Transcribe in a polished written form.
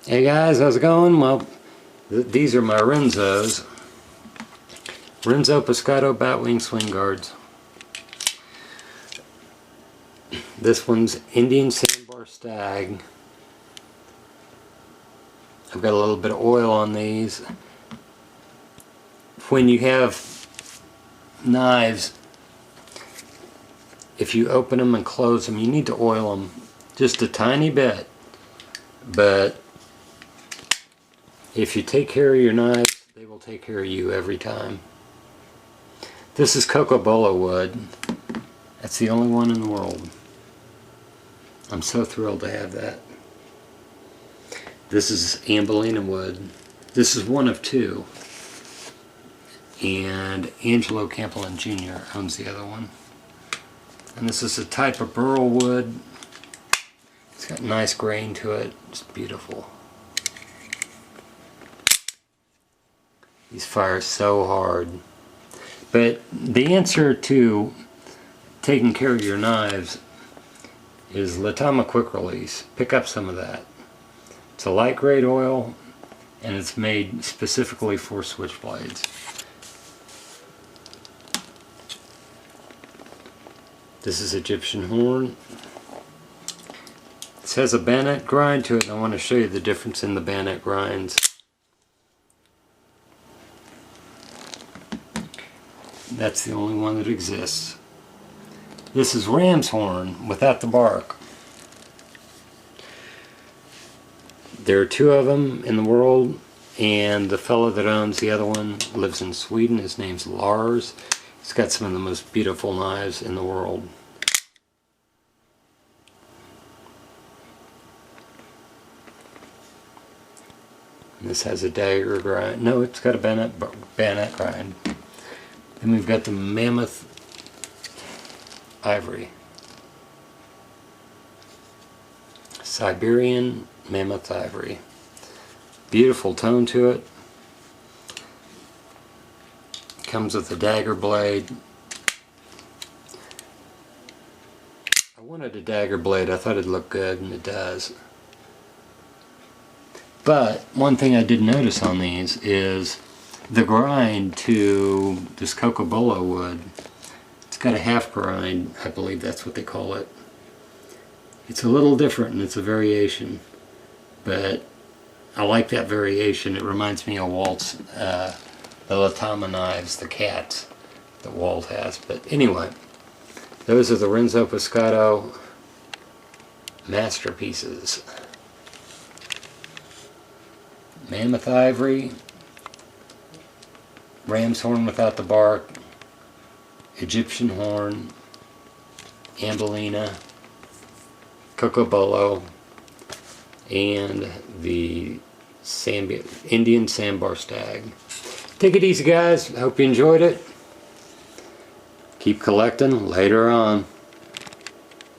Hey guys, how's it going? Well, these are my Renzos. Renzo Poscotto Batwing Swinguards. This one's Indian Sambar Stag. I've got a little bit of oil on these. When you have knives, if you open them and close them, you need to oil them just a tiny bit. But if you take care of your knives, they will take care of you every time. This is Cocobolo wood. That's the only one in the world. I'm so thrilled to have that. This is Ambolina wood. This is one of two. And Angelo Campolin Jr. owns the other one. And this is a type of burl wood. It's got nice grain to it. It's beautiful. These fire so hard. But the answer to taking care of your knives is Latama Quick Release. Pick up some of that. It's a light grade oil and it's made specifically for switchblades. This is Egyptian horn. It has a bayonet grind to it, and I want to show you the difference in the bayonet grinds. That's the only one that exists. This is ram's horn without the bark. There are two of them in the world, and the fellow that owns the other one lives in Sweden. His name's Lars. He's got some of the most beautiful knives in the world. And this has a dagger grind. No, it's got a bayonet grind. Then we've got the Mammoth Ivory. Siberian Mammoth Ivory. Beautiful tone to it. Comes with a dagger blade. I wanted a dagger blade. I thought it'd look good, and it does. But one thing I did notice on these is the grind to this Cocobolo wood. It's got a half grind, I believe that's what they call it. It's a little different and it's a variation, but I like that variation. It reminds me of Walt's, the Latama knives, the cats that Walt has. But anyway, those are the Renzo Poscotto masterpieces. Mammoth Ivory, ram's horn without the bark, Egyptian horn, Ambolina, Cocobolo, and the Indian Sambar Stag. Take it easy guys, hope you enjoyed it. Keep collecting later on.